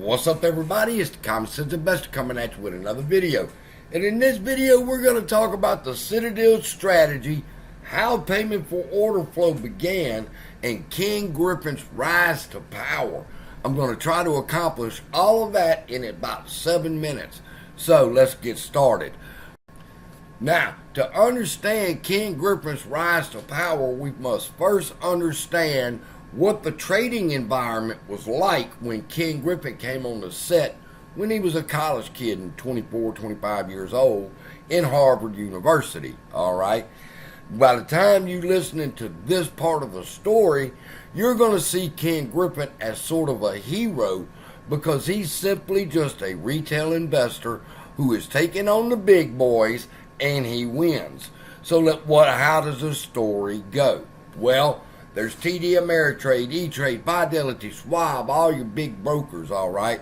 What's up, everybody? It's the Common Sense Investor coming at you with another video. And in this video, we're going to talk about the Citadel strategy, how payment for order flow began, and King Griffin's rise to power. I'm going to try to accomplish all of that in about 7 minutes. So let's get started. Now, to understand King Griffin's rise to power, we must first understand what the trading environment was like when King Griffin came on the set when he was a college kid and 24, 25 years old in Harvard University, all right? By the time you're listening to this part of the story, you're going to see King Griffin as sort of a hero because he's simply just a retail investor who is taking on the big boys and he wins. So how does the story go? Well, there's TD Ameritrade, E-Trade, Fidelity, Schwab, all your big brokers, all right?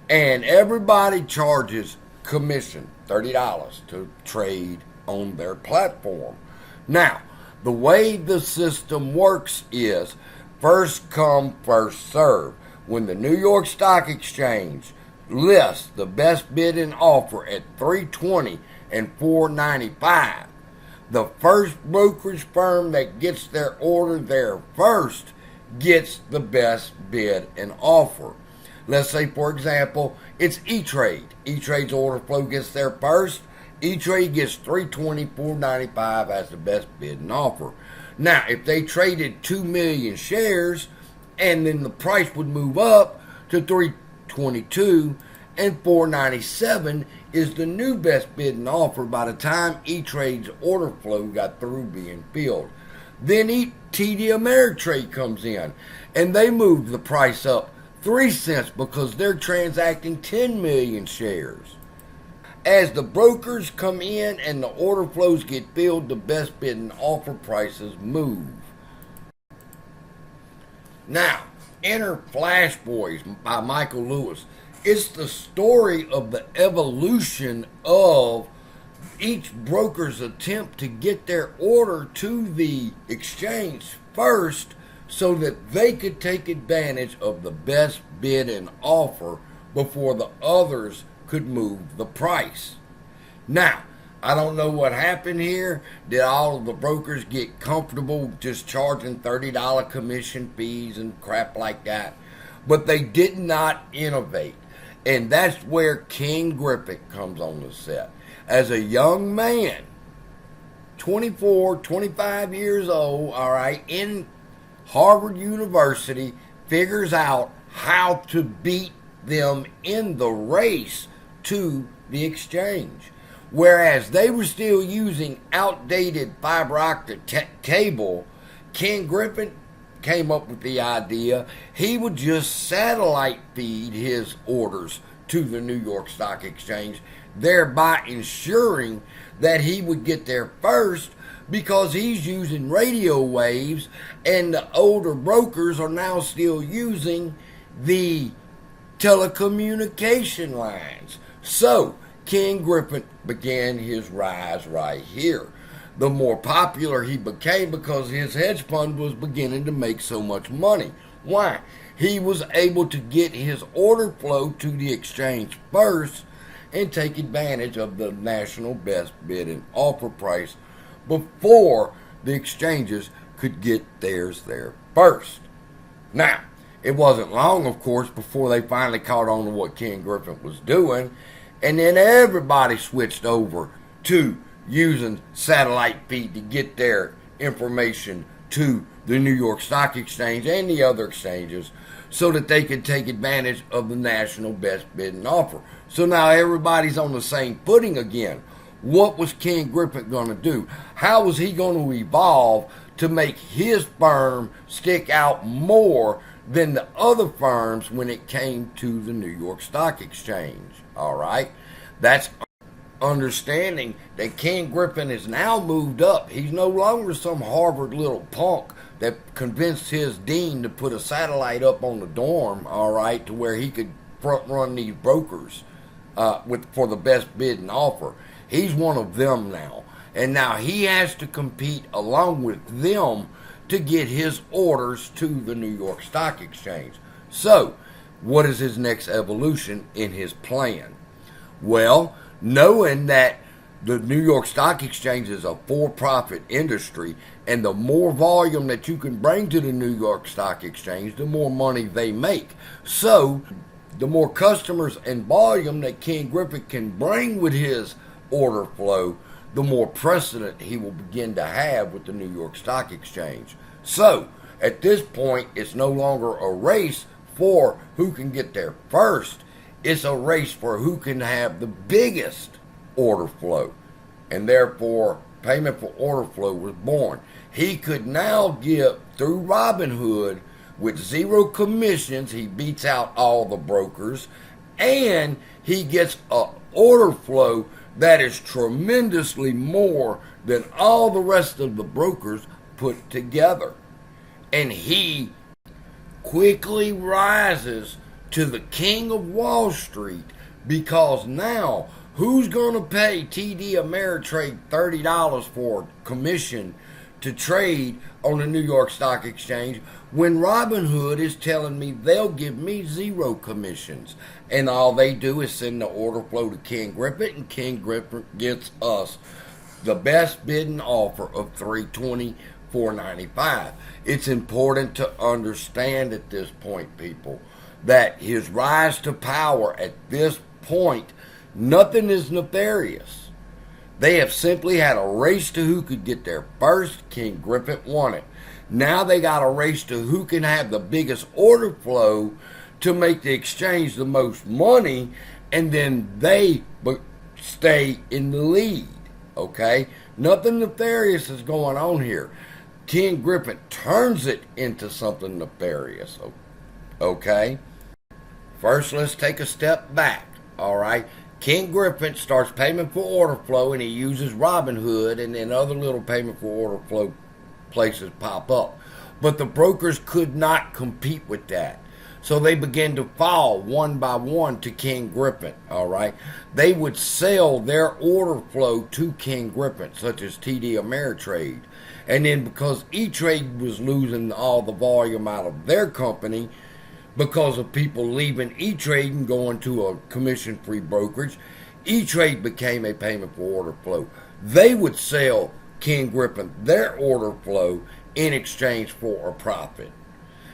And everybody charges commission, $30 to trade on their platform. Now, the way the system works is first come, first serve. When the New York Stock Exchange lists the best bid and offer at $320 and $495, the first brokerage firm that gets their order there first gets the best bid and offer. Let's say, for example, it's E-Trade. E-Trade's order flow gets there first. E-Trade gets $320, $495 as the best bid and offer. Now, if they traded 2 million shares and then the price would move up to $322 and $497 is the new best bid and offer by the time E-Trade's order flow got through being filled. Then TD Ameritrade comes in and they move the price up 3 cents because they're transacting 10 million shares. As the brokers come in and the order flows get filled, the best bid and offer prices move. Now, enter Flash Boys by Michael Lewis. It's the story of the evolution of each broker's attempt to get their order to the exchange first so that they could take advantage of the best bid and offer before the others could move the price. Now, I don't know what happened here. Did all of the brokers get comfortable just charging $30 commission fees and crap like that? But they did not innovate. And that's where King Griffin comes on the set. As a young man, 24, 25 years old, all right, in Harvard University, figures out how to beat them in the race to the exchange. Whereas they were still using outdated fiber optic cable, King Griffin came up with the idea he would just satellite feed his orders to the New York Stock Exchange, thereby ensuring that he would get there first because he's using radio waves and the older brokers are now still using the telecommunication lines. So King Griffin began his rise right here. The more popular he became because his hedge fund was beginning to make so much money. Why? He was able to get his order flow to the exchange first and take advantage of the national best bid and offer price before the exchanges could get theirs there first. Now, it wasn't long, of course, before they finally caught on to what King Griffin was doing, and then everybody switched over to using satellite feed to get their information to the New York Stock Exchange and the other exchanges so that they could take advantage of the national best bid and offer. So now everybody's on the same footing again. What was King Griffin going to do? How was he going to evolve to make his firm stick out more than the other firms when it came to the New York Stock Exchange? All right? That's understanding that King Griffin has now moved up. He's no longer some Harvard little punk that convinced his dean to put a satellite up on the dorm, all right, to where he could front run these brokers for the best bid and offer. He's one of them now. And now he has to compete along with them to get his orders to the New York Stock Exchange. So what is his next evolution in his plan? Well, knowing that the New York Stock Exchange is a for-profit industry, and the more volume that you can bring to the New York Stock Exchange, the more money they make. So, the more customers and volume that Ken Griffin can bring with his order flow, the more precedent he will begin to have with the New York Stock Exchange. So, at this point, it's no longer a race for who can get there first. It's a race for who can have the biggest order flow. And therefore, payment for order flow was born. He could now give, through Robinhood, with zero commissions, he beats out all the brokers, and he gets an order flow that is tremendously more than all the rest of the brokers put together. And he quickly rises to the king of Wall Street, because now who's going to pay TD Ameritrade $30 for commission to trade on the New York Stock Exchange when Robinhood is telling me they'll give me zero commissions? And all they do is send the order flow to Ken Griffin, and Ken Griffin gets us the best bidding offer of $324.95. It's important to understand at this point, people, that his rise to power at this point, nothing is nefarious. They have simply had a race to who could get there first. Ken Griffin won it. Now they got a race to who can have the biggest order flow to make the exchange the most money, and then they stay in the lead. Okay? Nothing nefarious is going on here. Ken Griffin turns it into something nefarious. Okay? First, let's take a step back. All right? Ken Griffin starts payment for order flow, and he uses Robinhood, and then other little payment for order flow places pop up. But the brokers could not compete with that. So they began to fall one by one to Ken Griffin, all right? They would sell their order flow to Ken Griffin, such as TD Ameritrade. And then because E-Trade was losing all the volume out of their company, because of people leaving E-Trade and going to a commission-free brokerage, E-Trade became a payment for order flow. They would sell Ken Griffin their order flow in exchange for a profit.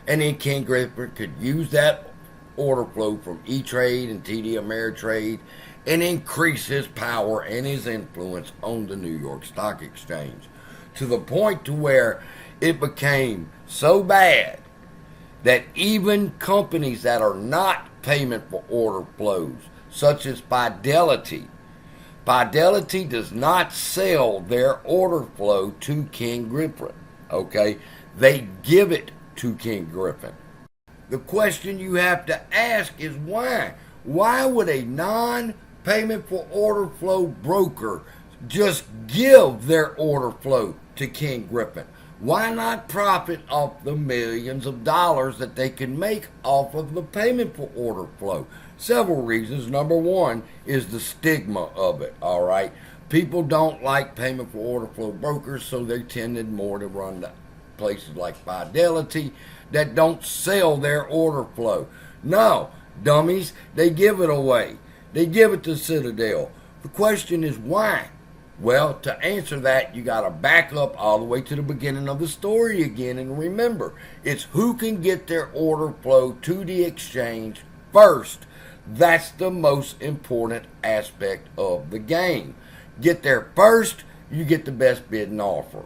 And then Ken Griffin could use that order flow from E-Trade and TD Ameritrade and increase his power and his influence on the New York Stock Exchange, to the point to where it became so bad that even companies that are not payment for order flows, such as Fidelity does not sell their order flow to Ken Griffin, okay? They give it to Ken Griffin. The question you have to ask is why? Why would a non-payment for order flow broker just give their order flow to Ken Griffin? Why not profit off the millions of dollars that they can make off of the payment for order flow? Several reasons. Number one is the stigma of it, all right? People don't like payment for order flow brokers, so they tended more to run to places like Fidelity that don't sell their order flow. No, dummies, they give it away. They give it to Citadel. The question is why? Well, to answer that, you got to back up all the way to the beginning of the story again, and remember, it's who can get their order flow to the exchange first. That's the most important aspect of the game. Get there first, you get the best bidding offer.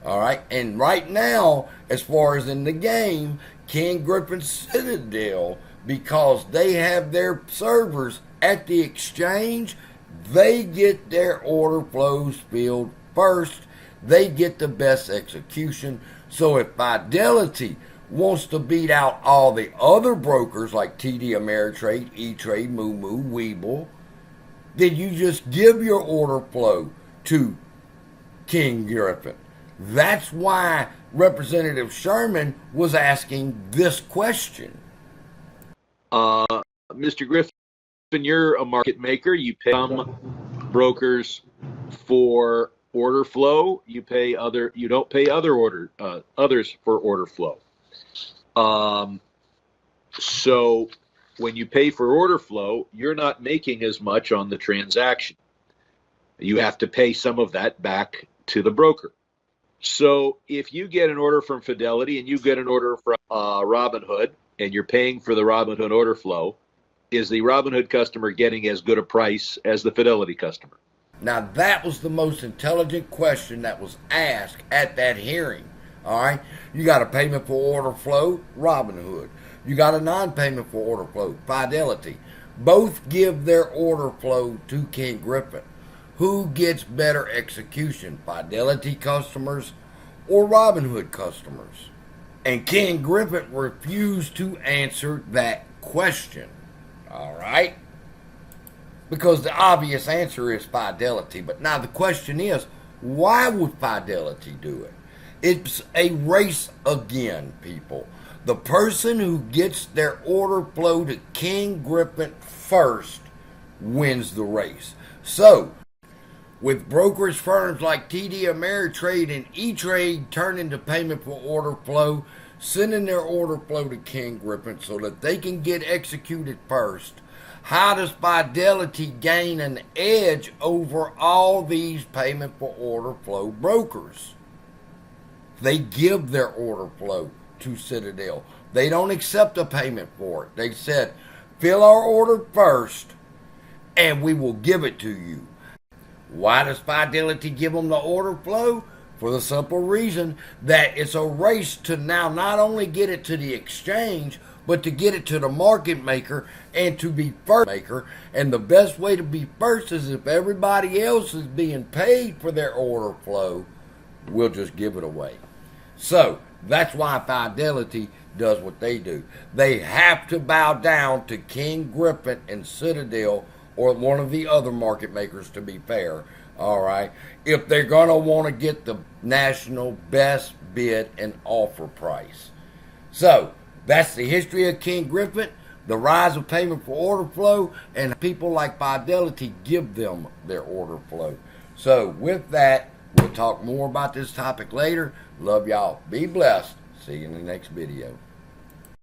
All right, and right now, as far as in the game, Ken Griffin Citadel, because they have their servers at the exchange, they get their order flows filled first. They get the best execution. So if Fidelity wants to beat out all the other brokers like TD Ameritrade, E-Trade, Moo Moo, Weeble, then you just give your order flow to Ken Griffin. That's why Representative Sherman was asking this question. Mr. Griffin, you're a market maker. You pay some brokers for order flow. You don't pay others for order flow. So when you pay for order flow, you're not making as much on the transaction. You have to pay some of that back to the broker. So if you get an order from Fidelity and you get an order from Robinhood and you're paying for the Robinhood order flow, is the Robinhood customer getting as good a price as the Fidelity customer? Now, that was the most intelligent question that was asked at that hearing. All right? You got a payment for order flow, Robinhood. You got a non-payment for order flow, Fidelity. Both give their order flow to King Griffin. Who gets better execution, Fidelity customers or Robinhood customers? And King Griffin refused to answer that question. All right? Because the obvious answer is Fidelity. But now the question is, why would Fidelity do it? It's a race again, people. The person who gets their order flow to King Griffin first wins the race. So, with brokerage firms like TD Ameritrade and E-Trade turning to payment for order flow, sending their order flow to King Griffin so that they can get executed first, how does Fidelity gain an edge over all these payment for order flow brokers? They give their order flow to Citadel. They don't accept a payment for it. They said, fill our order first and we will give it to you. Why does Fidelity give them the order flow? For the simple reason that it's a race to now not only get it to the exchange, but to get it to the market maker and to be first maker. And the best way to be first is if everybody else is being paid for their order flow, we'll just give it away. So that's why Fidelity does what they do. They have to bow down to King Griffin and Citadel or one of the other market makers, to be fair, all right, if they're going to want to get the national best bid and offer price. So that's the history of King Griffin, the rise of payment for order flow, and people like Fidelity give them their order flow. So with that, we'll talk more about this topic later. Love y'all. Be blessed. See you in the next video.